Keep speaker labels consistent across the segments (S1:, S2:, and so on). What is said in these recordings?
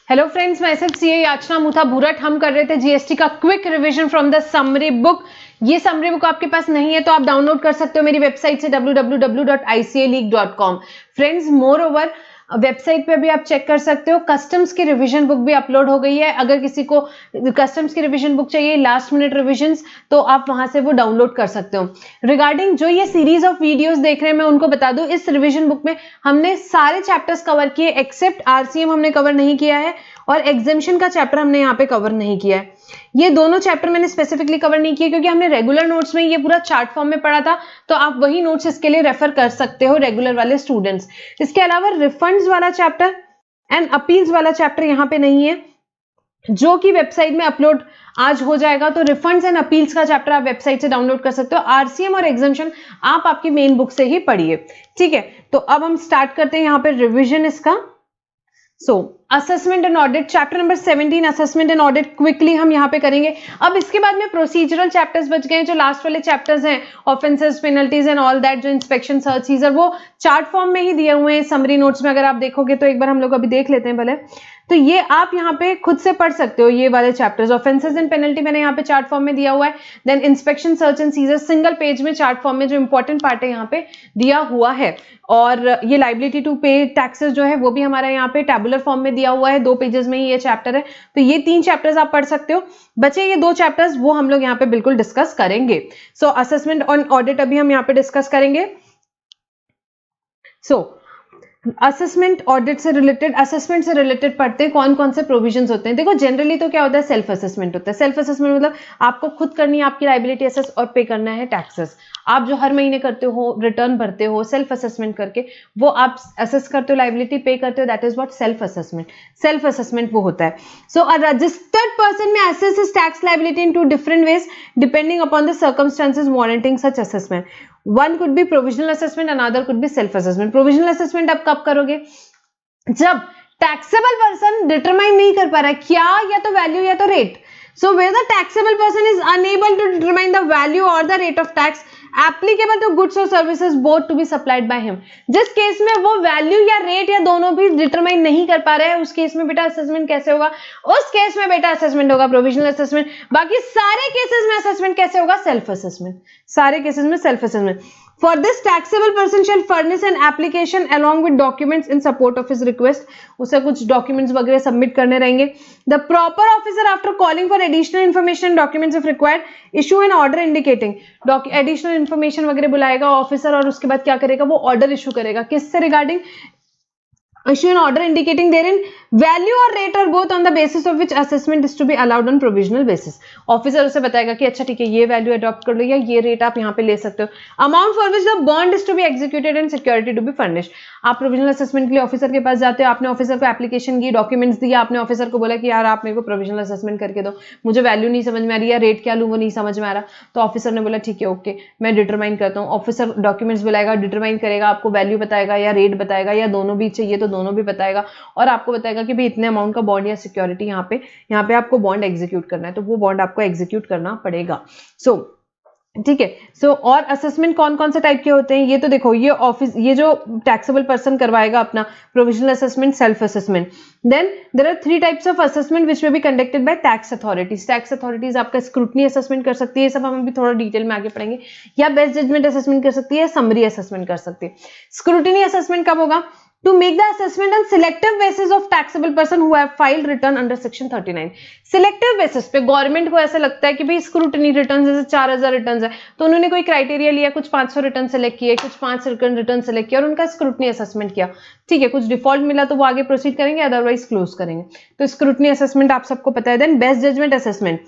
S1: Hello friends, मैं एसएफसीए याचना मुथा भूरट हम कर रहे थे जीएसटी का quick revision from the summary book. ये समरी बुक आपके पास नहीं है तो आप डाउनलोड कर सकते हो मेरी वेबसाइट से www.icaleak.com। Friends, more over website पे भी आप चेक कर सकते हो, कस्टम्स की रिवीजन बुक भी अपलोड हो गई है। अगर किसी को कस्टम्स की रिवीजन बुक चाहिए, लास्ट मिनट रिवीजन्स, तो आप वहां से वो डाउनलोड कर सकते हो। रिगार्डिंग जो ये सीरीज ऑफ वीडियोस देख रहे हैं, मैं उनको बता दूं, इस रिवीजन बुक में हमने सारे चैप्टर्स कवर किए एक्सेप्ट आरसीएम हमने कवर नहीं किया है और एग्जेम्पशन का चैप्टर हमने यहाँ पे कवर नहीं किया है। ये दोनों चैप्टर मैंने स्पेसिफिकली कवर नहीं किए क्योंकि हमने रेगुलर नोट्स में ये पूरा चार्ट फॉर्म में पढ़ा था, तो आप वही नोट्स इसके लिए रेफर कर सकते हो रेगुलर वाले स्टूडेंट्स। इसके अलावा रिफंड्स वाला चैप्टर एंड अपील्स वाला चैप्टर यहाँ पे नहीं है, जो कि वेबसाइट में अपलोड आज हो जाएगा। तो रिफंड्स एंड अपील्स का चैप्टर आप वेबसाइट से डाउनलोड कर सकते हो। आरसीएम और एग्जेम्पशन आप आपकी मेन बुक से ही पढ़िए, ठीक है। तो अब हम स्टार्ट करते हैं यहाँ पे रिविजन इसका। Assessment and audit chapter number 17, assessment and audit quickly हम यहाँ पे करेंगे। अब इसके बाद में प्रोसीजरल चैप्टर्स बच गए हैं, जो लास्ट वाले चैप्टर्स हैं, offences, penalties and all that, जो इंस्पेक्शन, सर्च, सीजर, वो चार्ट फॉर्म में ही दिए हुए हैं समरी नोट्स में। अगर आप देखोगे तो एक बार हम लोग अभी देख लेते हैं भले। तो ये आप यहाँ पे खुद से पढ़ सकते हो, ये वाले चैप्टर्स। ऑफेंसेस एंड पेनल्टी मैंने यहाँ पे चार्ट फॉर्म में दिया हुआ है। Then inspection, search and seizure single page में चार्ट फॉर्म में जो इंपॉर्टेंट पार्ट है यहाँ पे दिया हुआ है। और ये लाइबिलिटी टू पे टैक्सेस जो है वो भी हमारा यहाँ पे टैबुलर फॉर्म में दिया हुआ है, 2 पेजेस में ही ये चैप्टर है। तो ये 3 चैप्टर्स आप पढ़ सकते हो। बचे ये 2 चैप्टर्स, वो हम लोग यहाँ पे बिल्कुल डिस्कस करेंगे। असेसमेंट ऑन ऑडिट अभी हम यहाँ पे डिस्कस करेंगे। असेसमेंट ऑडिट से रिलेटेड, असेसमेंट से रिलेटेड पढ़ते हैं कौन कौन से प्रोविजंस होते हैं। देखो, जनरली तो क्या होता है, सेल्फ असेसमेंट होता है। सेल्फ असेसमेंट मतलब आपको खुद करनी है आपकी लायबिलिटी असेस और पे करना है टैक्सेस। आप जो हर महीने करते हो, रिटर्न भरते हो सेल्फ असेसमेंट करके, वो आप असेस करते हो, लायबिलिटी पे करते हो, that is what self assessment. Self assessment वो होता है। So a registered person may assess his tax liability in 2 different ways depending upon the circumstances warranting such assessment. One could be provisional assessment, another could be self assessment. Provisional assessment आप कब करोगे? जब taxable person determine नहीं कर पा रहा है क्या, या तो वैल्यू या तो rate. So where the taxable person is unable to determine the value or the rate of tax applicable to goods or services both to be supplied by him, जिस केस में वो वैल्यू या rate या दोनों भी determine नहीं कर पा रहे हैं, उस केस में बेटा असेसमेंट कैसे होगा? उस केस में बेटा असेसमेंट होगा प्रोविजनल असेसमेंट। बाकी सारे केसेस में असेसमेंट कैसे होगा? Self assessment. सारे केसेस में self assessment. For this, taxable person shall furnish an application along with documents in support of his request. उसे कुछ documents वगैरह submit करने रहेंगे। The proper officer, after calling for additional information and documents if required, issue an order indicating additional information वगैरह बुलाएगा officer, और उसके बाद क्या करेगा? वो ऑर्डर इशू करेगा। किससे regarding? Issue an order indicating therein value or rate or both on the basis of which assessment is to be allowed on provisional basis. Officer उसे बताएगा कि अच्छा ठीक है, ये वैल्यू अडॉप्ट कर लो या ये रेट आप यहाँ पे ले सकते हो। Amount for which the bond is to be executed and security to be furnished. आप प्रोविजनल असेसमेंट के लिए ऑफिसर के पास जाते हो, आपने ऑफिसर को एप्लीकेशन की, डॉक्यूमेंट्स दिया, आपने ऑफिसर को बोला कि यार आप मेरे को प्रोविजनल असेसमेंट करके दो, मुझे वैल्यू नहीं समझ में आ रही है, रेट क्या लूँ वो नहीं समझ में आ रहा। तो ऑफिसर ने बोला ठीक है, ओके, मैं डिटरमाइन करता हूँ। ऑफिसर डॉक्यूमेंट्स बुलाएगा, डिटरमाइन करेगा, आपको वैल्यू बताएगा या रेट बताएगा, या दोनों भी चाहिए तो दोनों भी बताएगा, और आपको बताएगा कि भाई इतने अमाउंट का बॉन्ड या सिक्योरिटी यहाँ पे आपको बॉन्ड एग्जीक्यूट करना है, तो वो बॉन्ड आपको एग्जीक्यूट करना पड़ेगा। ठीक है। और असेसमेंट कौन कौन से टाइप के होते हैं, ये तो देखो, ये जो टैक्सेबल पर्सन करवाएगा अपना provisional assessment, self assessment. Then there are 3 types of assessment which will be conducted by tax authorities. Tax authorities आपका स्क्रूटनी असेसमेंट कर सकती है, सब हम अभी थोड़ा डिटेल में आगे पढ़ेंगे, या बेस्ट जजमेंट असेसमेंट कर सकती है, समरी असेसमेंट कर सकती है। स्क्रूटनी असेसमेंट कब होगा? To make the assessment on selective basis of taxable person who have filed return under section 39. Selective basis पे गवर्नमेंट को ऐसा लगता है कि भाई स्क्रूटनी रिटर्न जैसे 4000 रिटर्न है, तो उन्होंने कोई क्राइटेरिया लिया, कुछ 500 रिटर्न सेलेक्ट किए, कुछ 5 रिटर्न सेलेक्ट किया और उनका स्क्रूटनी असेसमेंट किया। ठीक है, कुछ डिफॉल्ट मिला तो वो आगे प्रोसीड करेंगे, अदरवाइज क्लोज करेंगे। तो स्क्रूटनी असेसमेंट आप सबको पता है। Then best judgement assessment,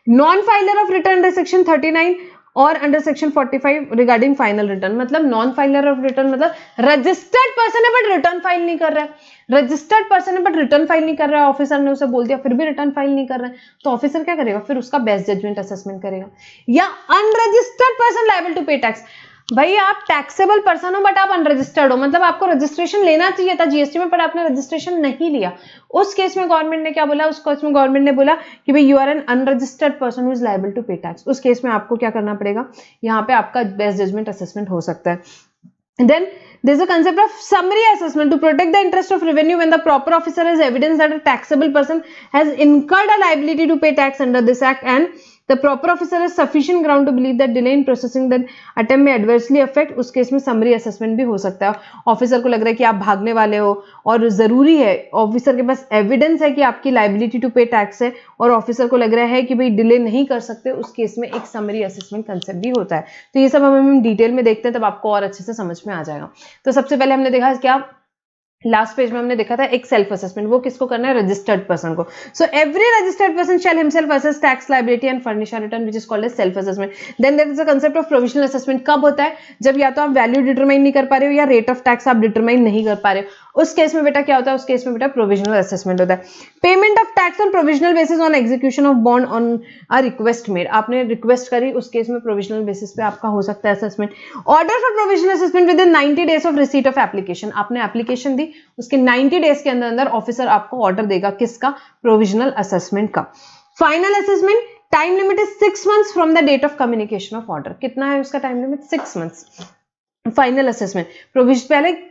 S1: non filer of return under section 39 और under section 45 regarding final return. मतलब नॉन फाइलर ऑफ रिटर्न मतलब रजिस्टर्ड पर्सन है बट रिटर्न फाइल नहीं कर रहा है। रजिस्टर्ड पर्सन है बट रिटर्न फाइल नहीं कर रहा है, ऑफिसर ने उसे बोल दिया फिर भी रिटर्न फाइल नहीं कर रहा है, तो ऑफिसर क्या करेगा? फिर उसका बेस्ट जजमेंट असेसमेंट करेगा। या unregistered person liable to pay tax, भाई आप टैक्सेबल पर्सन हो बट आप अनरजिस्टर्ड हो, मतलब आपको रजिस्ट्रेशन लेना चाहिए था जीएसटी में पर आपने रजिस्ट्रेशन नहीं लिया। उस केस में गवर्नमेंट ने क्या बोला? उस केस में गवर्नमेंट ने बोला कि भाई you are an unregistered person who is liable to pay tax. उस केस में आपको क्या करना पड़ेगा? यहाँ पे आपका बेस्ट जजमेंट असेसमेंट हो सकता है। Then there is a concept of summary assessment to protect the interest of revenue when the proper officer has evidence that a taxable person has incurred a liability to pay tax under this act and the proper officer has sufficient ground to believe that delay in processing that attempt may adversely affect, उस case में summary assessment भी हो सकता है. Officer को लग रहा है कि आप भागने वाले हो और जरूरी है, ऑफिसर के पास एविडेंस है कि आपकी liability to pay tax है और ऑफिसर को लग रहा है कि भाई डिले नहीं कर सकते, उस केस में एक summary assessment कंसेप्ट भी होता है. तो ये सब हम डिटेल में देखते हैं, तब आपको और अच्छे से समझ में आ जाएगा. तो सबसे पहले हमने देखा क्या, लास्ट पेज में हमने देखा था एक सेल्फ असेसमेंट, वो किसको करना है, रजिस्टर्ड पर्सन को. So every registered person shall himself assess tax liability and furnish a return which is called as self assessment. Then there is a concept of provisional assessment. कब होता है, जब या तो आप वैल्यू डिटरमाइन नहीं कर पा रहे हो या रेट ऑफ टैक्स आप डिटरमाइन नहीं कर पा रहे हो, उस केस में बेटा क्या होता है, उस केस में बेटा प्रोविजनल असेसमेंट होता है. Payment of tax on provisional basis on execution of bond on a request made, आपने रिक्वेस्ट करी, उस केस में प्रोविजनल बेसिस पे आपका हो सकता है assessment. Order for provisional assessment with in 90 days of receipt of application, आपने एप्लीकेशन दी, उसके 90 डेज के अंदर अंदर ऑफिसर आपको ऑर्डर देगा किसका, प्रोविजनल असेसमेंट का. Final assessment time limit is 6 months from the date of communication of order. कितना है उसका time limit, 6 months. Final assessment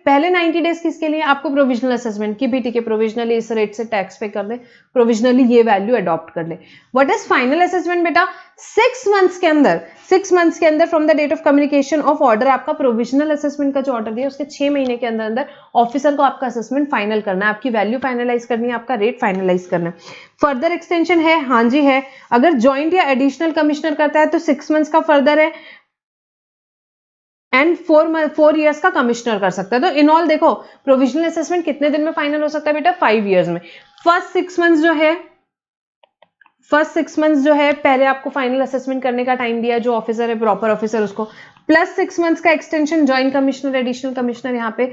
S1: पहले 90 डेज किसके लिए, आपको प्रोविजनल असेसमेंट की भी, ठीक है, प्रोविजनली इस रेट से टैक्स पे कर दे, प्रोविजनली ये वैल्यू अडॉप्ट कर ले. व्हाट इज फाइनल असेसमेंट बेटा, 6 months के अंदर from the date of communication of order, आपका प्रोविजनल असेसमेंट का जो ऑर्डर दिया उसके 6 महीने के अंदर अंदर ऑफिसर को आपका असेसमेंट फाइनल करना है, आपकी वैल्यू फाइनलाइज करनी है, आपका रेट फाइनलाइज करना है. फर्दर एक्सटेंशन है, हाँ जी है, अगर ज्वाइंट या एडिशनल कमिश्नर करता है तो 6 months का फर्दर है एंड 4 years का कमिश्नर कर सकता है. तो इन ऑल देखो प्रोविजनल असेसमेंट कितने दिन में फाइनल हो सकता है बेटा, 5 years में. फर्स्ट 6 months जो है पहले आपको फाइनल असेसमेंट करने का टाइम दिया, जो ऑफिसर है प्रॉपर ऑफिसर उसको, प्लस 6 months का extension, joint commissioner additional commissioner यहाँ पे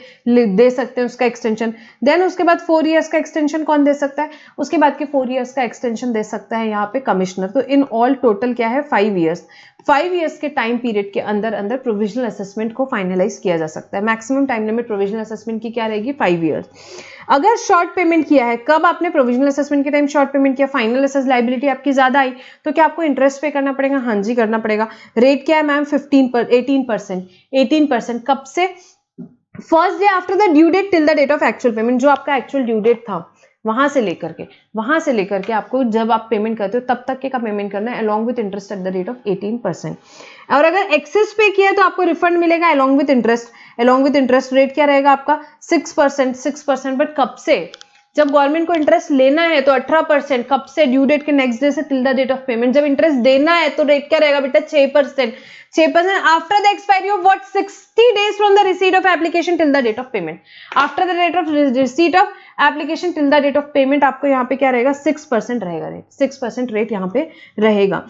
S1: दे सकते हैं उसका एक्सटेंशन. देन उसके बाद 4 years का एक्सटेंशन कौन दे सकता है, उसके बाद के 4 years का एक्सटेंशन दे सकता है यहाँ पे कमिश्नर. तो इन ऑल टोटल क्या है, 5 years. 5 years के टाइम पीरियड के अंदर अंदर प्रोविजनल असेसमेंट को फाइनलाइज किया जा सकता है. Maximum time limit provisional assessment की क्या रहेगी, 5 years. अगर शॉर्ट पेमेंट किया है, कब आपने प्रोविजनल असेसमेंट के टाइम शॉर्ट पेमेंट किया, फाइनल असेस लायबिलिटी आपकी ज्यादा आई, तो क्या आपको इंटरेस्ट पे करना पड़ेगा, हाँ जी करना पड़ेगा. रेट क्या है मैम, 18%. कब से, first day after the due date till the date of actual payment, जो आपका एक्चुअल ड्यू डेट था वहां से लेकर के आपको जब आप पेमेंट करते हो तब तक के का पेमेंट करना है, along with interest at the rate of 18%. और अगर एक्सेस पे किया तो आपको रिफंड मिलेगा अलॉन्ग विद इंटरेस्ट. रेट क्या रहेगा आपका, 6%. बट कब से, जब गवर्नमेंट को इंटरेस्ट लेना है तो 18%, कब से, ड्यू डेट के नेक्स्ट डे से till the date of payment. जब इंटरेस्ट देना है तो रेट क्या रहेगा बेटा, 6%. After the expiry of what, 60 days from the receipt of application till the date of payment. After the date of receipt of application till the date of payment आपको यहाँ पे क्या रहेगा, 6% रहेगा रेट, 6% रेट यहाँ पे रहेगा.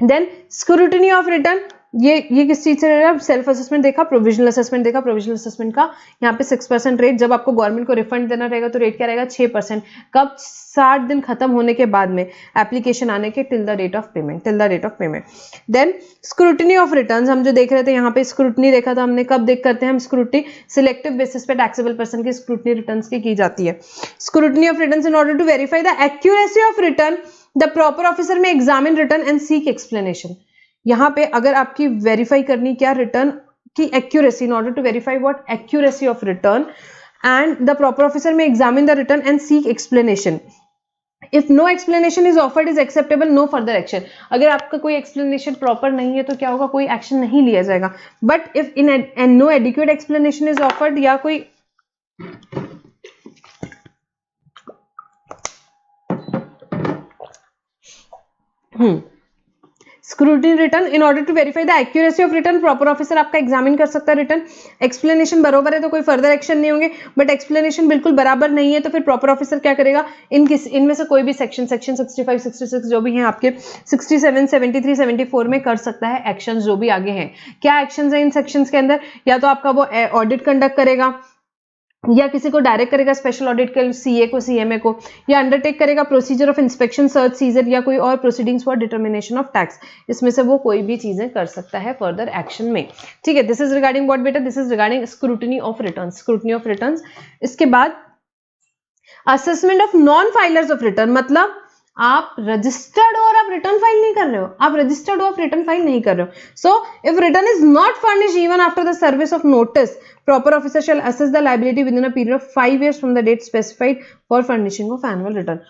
S1: देन स्क्रूटिनी ऑफ रिटर्न, ये किस चीज से रहेगा, सेल्फ असेसमेंट देखा, प्रोविजनल असेसमेंट देखा, प्रोविजनल असेसमेंट का यहाँ पे 6% रेट. जब आपको गवर्नमेंट को रिफंड देना रहेगा तो रेट क्या रहेगा, 6%. कब, 60 दिन खत्म होने के बाद में, एप्लीकेशन आने के till the date of payment. Then scrutiny of returns, हम जो देख रहे थे यहाँ पे स्क्रूटिनी देखा था हमने, कब देख करते हैं हम स्क्रूटिनी, सिलेक्टिव बेसिस पे टैक्सेबल पर्सन की स्क्रूटिनी रिटर्न्स की जाती है. Scrutiny of returns, in order to verify the accuracy of return the proper officer may examine return and seek explanation. यहाँ पे अगर आपकी वेरीफाई करनी क्या, रिटर्न की accuracy, in order to verify what, accuracy of return, and the proper officer may examine the return and seek explanation. If no explanation is offered is acceptable, no further action. अगर आपका कोई explanation proper नहीं है तो क्या होगा, कोई action नहीं लिया जाएगा. But if in no adequate explanation is offered, या कोई scrutiny return, in order to verify the accuracy of return, proper officer आपका एग्जामिन कर सकता है रिटर्न. एक्सप्लेनेशन बराबर है तो कोई फर्दर एक्शन नहीं होंगे, बट एक्सप्लेनेशन बिल्कुल बराबर नहीं है तो फिर प्रॉपर ऑफिसर क्या करेगा, इनमें से कोई भी सेक्शन 65, 66 जो भी हैं आपके, 67, 73, 74 में कर सकता है एक्शंस जो भी आगे हैं. क्या एक्शंस हैं इन सेक्शंस के अंदर, या तो आपका वो ऑडिट कंडक्ट करेगा, या किसी को डायरेक्ट करेगा स्पेशल ऑडिट के सीए को, सीएमए को, या अंडरटेक करेगा procedure of inspection, search, seizure, या कोई और proceedings for determination of tax. इसमें से वो कोई भी चीजें कर सकता है फर्दर एक्शन में. ठीक है, दिस इज रिगार्डिंग व्हाट बेटा, this is regarding scrutiny of returns. इसके बाद assessment of non filers of return, मतलब आप रजिस्टर्ड हो और आप रिटर्न फाइल नहीं कर रहे हो, आप रजिस्टर्ड हो, आप रिटर्न फाइल नहीं कर रहे हो. So if return is not furnished even after the service of notice, proper officer shall assess the liability within a period of 5 years from the date specified for furnishing of annual return.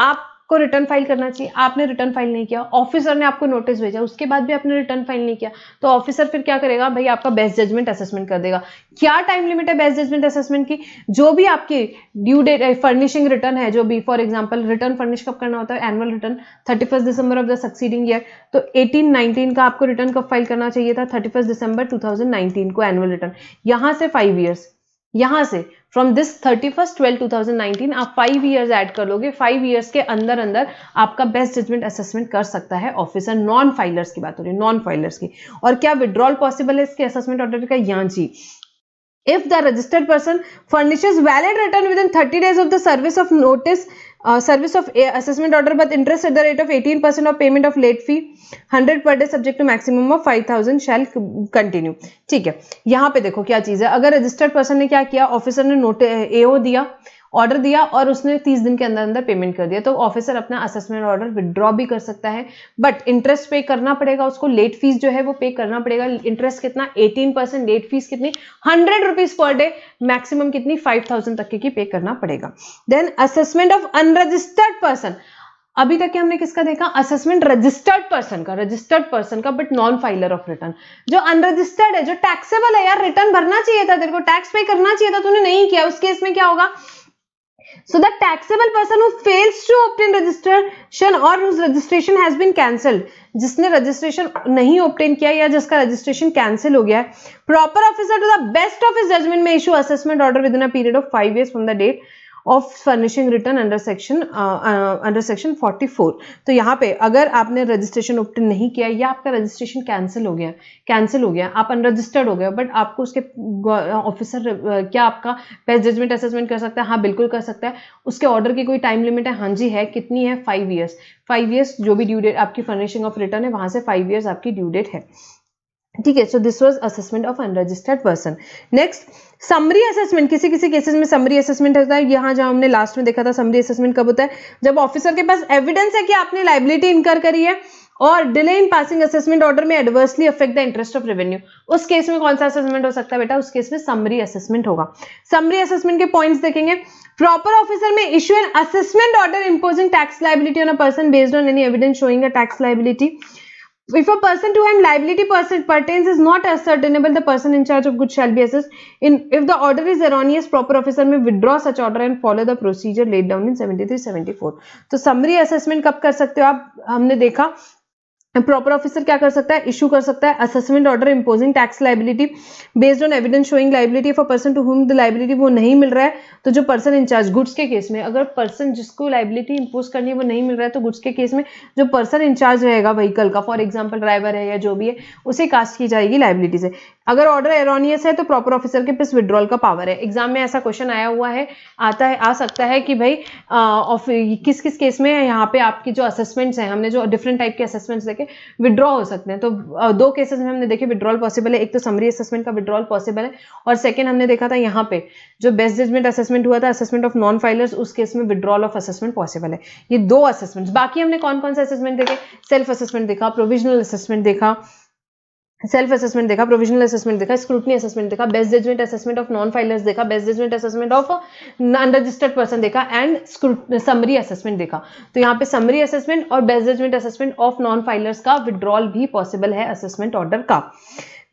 S1: आपको return file करना चाहिए, आपने return file नहीं किया, officer ने आपको notice भेजा, उसके बाद भी आपने रिटर्न फाइल नहीं किया, तो ऑफिसर फिर क्या करेगा भाई, आपका बेस्ट जजमेंट असेसमेंट कर देगा. क्या टाइम लिमिट है बेस्ट जजमेंट असेसमेंट की? जो भी आपकी ड्यू डेट फर्निशिंग रिटर्न है, जो भी फॉर एग्जांपल रिटर्न फर्निश कब करना होता है, annual return 31 December of the succeeding year, तो 18-19 का आपको रिटर्न कब फाइल करना चाहिए था, 31 दिसंबर 2019 को एनुअल रिटर्न. यहां से 5 इयर्स, यहां से फ्रॉम दिस 31/12/2019 आप 5 इयर्स ऐड कर लोगे. 5 इयर्स के अंदर अंदर आपका बेस्ट जजमेंट असेसमेंट कर सकता है ऑफिसर. नॉन फाइलर्स की बात हो रही है, नॉन फाइलर्स की. और क्या विड्रॉल पॉसिबल है इसके असेसमेंट ऑर्डर का? यहाँ जी, if the registered person furnishes valid return within 30 days of the service of notice, service of assessment order, but interest at the rate of 18% of payment of late fee 100 per day subject to maximum of 5000 shall continue. ठीक है, यहाँ पे देखो क्या चीज है. अगर registered person ने क्या किया, ऑफिसर ने नोटिस एओ दिया, ऑर्डर दिया और उसने 30 दिन के अंदर अंदर पेमेंट कर दिया, तो ऑफिसर अपना असेसमेंट ऑर्डर विड्रॉ भी कर सकता है, बट इंटरेस्ट पे करना पड़ेगा उसको. लेट फीस जो है वो पे करना पड़ेगा. इंटरेस्ट कितना? 18%. लेट फीस कितनी? 100 रुपीज पर डे. मैक्सिमम कितनी? 5000 तक की पे करना पड़ेगा. Then assessment of unregistered person. अभी तक हमने किसका देखा? असेसमेंट रजिस्टर्ड पर्सन का, but non filer of return. जो अनरजिस्टर्ड है, जो टैक्सेबल है, यार रिटर्न भरना चाहिए था तेरे को, टैक्स पे करना चाहिए था, तूने नहीं किया, उस केस में क्या होगा? So the taxable person who fails to obtain registration or whose registration has been cancelled, जिसने रजिस्ट्रेशन नहीं ऑब्टेन किया या जिसका रजिस्ट्रेशन कैंसिल हो गया है, proper officer to the best of his judgement may issue assessment order within a period of 5 years from the date of furnishing return under section 44. तो यहाँ पे अगर आपने रजिस्ट्रेशन ऑब्टेन नहीं किया या आपका रजिस्ट्रेशन कैंसिल हो गया, आप अनरजिस्टर्ड हो गए, बट आपको उसके ऑफिसर क्या आपका बेस्ट जजमेंट असेसमेंट कर सकता है? हाँ बिल्कुल कर सकता है. उसके ऑर्डर की कोई टाइम लिमिट है? हाँ जी है. कितनी है? 5 इयर्स. 5 इयर्स जो भी ड्यू डेट आपकी फर्निशिंग ऑफ रिटर्न है, वहां से 5 इयर्स आपकी ड्यू डेट है. ठीक है. So this was assessment of unregistered person. Next, summary assessment. किसी किसी केसेस में समरी असेसमेंट होता है. यहाँ जहां हमने लास्ट में देखा था, समरी असेसमेंट कब होता है? जब ऑफिसर के पास एविडेंस है कि आपने लायबिलिटी इनकर करी है और delay in passing assessment order may adversely affect the interest of revenue. उस केस में कौन सा असेसमेंट हो सकता है बेटा? उस केस में समरी असेसमेंट होगा. समरी असेसमेंट के पॉइंट्स देखेंगे. प्रॉपर ऑफिसर में issue an assessment order imposing tax liability on a person based on any evidence showing a tax liability. If a person to whom liability pertains is not ascertainable, the person in charge of goods shall be assessed. If the order is erroneous, proper officer may withdraw such order and follow the procedure laid down in 73-74. तो summary assessment कब कर सकते हो आप? हमने देखा proper officer क्या कर सकता है? इशू कर सकता है assessment order imposing tax liability based on evidence showing liability of a person to whom the liability वो नहीं मिल रहा है, तो जो पर्सन इंचार्ज गुड्स के केस में, अगर पर्सन जिसको लायबिलिटी इंपोज करनी है वो नहीं मिल रहा है, तो गुड्स के केस में जो पर्सन इंचार्ज रहेगा व्हीकल का, फॉर एग्जाम्पल ड्राइवर है या जो भी है, उसे कास्ट की जाएगी लायबिलिटी से. अगर ऑर्डर एरोनियस है तो प्रॉपर ऑफिसर के पास विड्रॉल का पावर है. एग्जाम में ऐसा क्वेश्चन आया हुआ है, आ सकता है कि भाई किस किस केस में यहाँ पे आपकी जो असेसमेंट्स हैं, हमने जो डिफरेंट टाइप के असेसमेंट्स देखे, विड्रॉ हो सकते हैं. तो दो केसेस में हमने देखे विड्रॉल पॉसिबल है. एक तो समरी असेसमेंट का विड्रॉल पॉसिबल है, और सेकंड हमने देखा था यहाँ पे जो बेस्ट जजमेंट असेसमेंट हुआ था, असेसमेंट ऑफ नॉन फाइलर्स, उस केस में विड्रॉल ऑफ असेसमेंट पॉसिबल है. ये दो असेसमेंट्स. बाकी हमने कौन कौन से असेसमेंट देखे? सेल्फ असेसमेंट देखा, प्रोविजनल असेसमेंट देखा, सेल्फ असेसमेंट देखा, प्रोविजनल असेसमेंट देखा, स्क्रूटनी असेसमेंट देखा, best judgement assessment of non filers देखा, best judgement assessment of unregistered person देखा, एंड समरी असेसमेंट देखा. तो यहाँ पे समरी असेसमेंट और best judgement assessment of non filers का विड्रॉल भी पॉसिबल है असेसमेंट ऑर्डर का.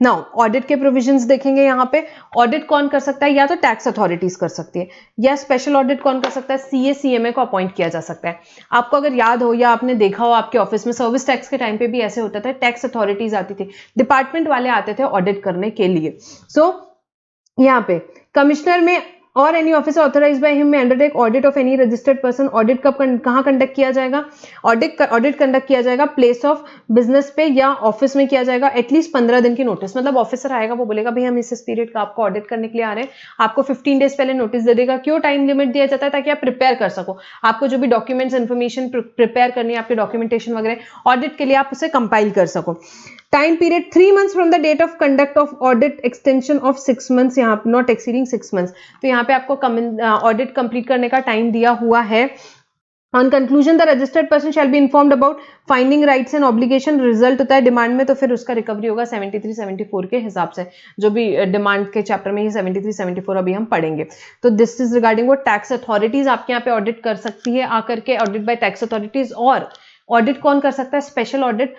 S1: नाउ ऑडिट के प्रोविजंस देखेंगे. यहाँ पे ऑडिट कौन कर सकता है? या तो टैक्स अथॉरिटीज कर सकती है, या स्पेशल ऑडिट कौन कर सकता है? सीए सीएमए को अपॉइंट किया जा सकता है. आपको अगर याद हो या आपने देखा हो आपके ऑफिस में सर्विस टैक्स के टाइम पे भी ऐसे होता था, टैक्स अथॉरिटीज आती थी, डिपार्टमेंट वाले आते थे ऑडिट करने के लिए. सो यहाँ पे कमिश्नर में और any officer authorised by him may undertake audit of any registered person. Audit कब कहाँ कंडक्ट किया जाएगा? ऑडिट कंडक्ट किया जाएगा प्लेस ऑफ बिजनेस पे या ऑफिस में किया जाएगा. एटलीस्ट 15 दिन की नोटिस. मतलब ऑफिसर आएगा, वो बोलेगा भाई हम इस पीरियड का आपको ऑडिट करने के लिए आ रहे हैं, आपको 15 डेज पहले नोटिस दे देगा. क्यों टाइम लिमिट दिया जाता है? ताकि आप प्रिपेयर कर सको, आपको जो भी डॉक्यूमेंट्स इन्फॉर्मेशन प्रिपेयर करनी है, आपके डॉक्यूमेंटेशन वगैरह ऑडिट के लिए आप उसे कंपाइल कर सको. Time period 3 months from the date of conduct of audit, extension of 6 months, यहाँ नॉट एक्सीडिंग 6 months. तो यहाँ पे आपको ऑडिट कंप्लीट करने का टाइम दिया हुआ है on conclusion the registered person shall be informed about finding rights and obligation, result होता है डिमांड में, तो फिर उसका रिकवरी होगा 73-74 के हिसाब से, जो भी डिमांड के चैप्टर में ये 73-74 अभी हम पढ़ेंगे। तो दिस इज रिगार्डिंग वो टैक्स अथॉरिटीज आपके यहाँ पे ऑडिट कर सकती है आकर के, ऑडिट बाय टैक्स अथॉरिटीज। और ऑडिट कौन कर सकता है? Special audit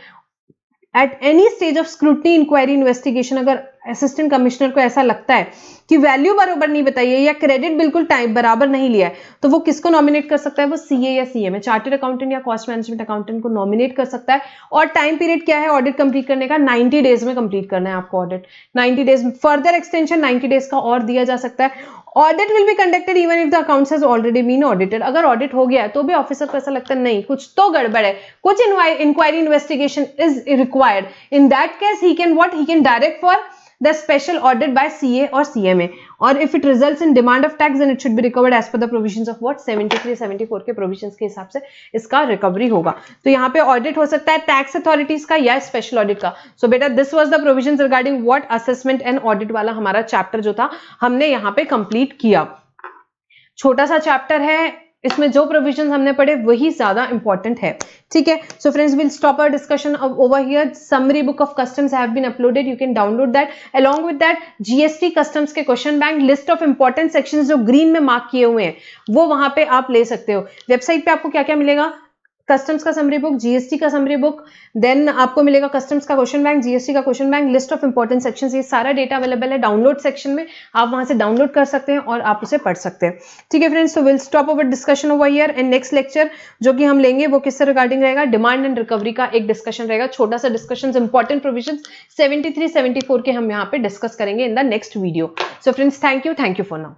S1: at any stage of scrutiny, inquiry, investigation. अगर असिस्टेंट कमिश्नर को ऐसा लगता है कि वैल्यू बराबर नहीं बताई है या क्रेडिट बिल्कुल टाइम बराबर नहीं लिया है, तो वो किसको नॉमिनेट कर सकता है? वो सीए या सीए में चार्टर्ड अकाउंटेंट या कॉस्ट मैनेजमेंट अकाउंटेंट को नॉमिनेट कर सकता है। और टाइम पीरियड क्या है ऑडिट कंप्लीट करने का? 90 डेज में कंप्लीट करना है आपको audit, 90 days. Further extension 90 days का और दिया जा सकता है। Audit will be conducted even if the accounts has already been audited. अगर ऑडिट हो गया है तो भी ऑफिसर को ऐसा लगता है नहीं कुछ तो गड़बड़ है, कुछ inquiry investigation is required, in that case he can direct for the special audit by CA or CMA, or if it results in demand of tax then it should be recovered as per the provisions of what 73-74 के provisions के हिसाब से इसका recovery होगा। तो यहाँ पे audit हो सकता है टैक्स अथॉरिटीज का या स्पेशल ऑडिट का। सो बेटा this was the provisions regarding what assessment and audit वाला हमारा चैप्टर जो था हमने यहाँ पे कंप्लीट किया। छोटा सा चैप्टर है, इसमें जो प्रोविजन हमने पढ़े वही ज्यादा इंपॉर्टेंट है, ठीक है। So friends will stop our discussion over here. Summary book of customs have been uploaded, you can download that. Along with that GST customs के question bank, list of important sections जो green में mark किए हुए हैं वो वहां पे आप ले सकते हो। वेबसाइट पे आपको क्या क्या मिलेगा? कस्टम्स का समरी बुक, जीएसटी का समरी बुक, देन आपको मिलेगा कस्टम्स का क्वेश्चन बैंक, जीएसटी का question bank, list of important sections, ये सारा डेटा अवेलेबल है डाउनलोड सेक्शन में, आप वहां से डाउनलोड कर सकते हैं और आप उसे पढ़ सकते हैं, ठीक है फ्रेंड्स। तो will stop our discussion over here and next lecture जो कि हम लेंगे वो किससे रिगार्डिंग रहेगा? डिमांड एंड रिकवरी का एक डिस्कशन रहेगा, छोटा सा डिस्कशन, इंपॉर्टेंट प्रोविजन 73-74 के हम यहाँ पे डिस्कस करेंगे in the next video. So friends thank you for now.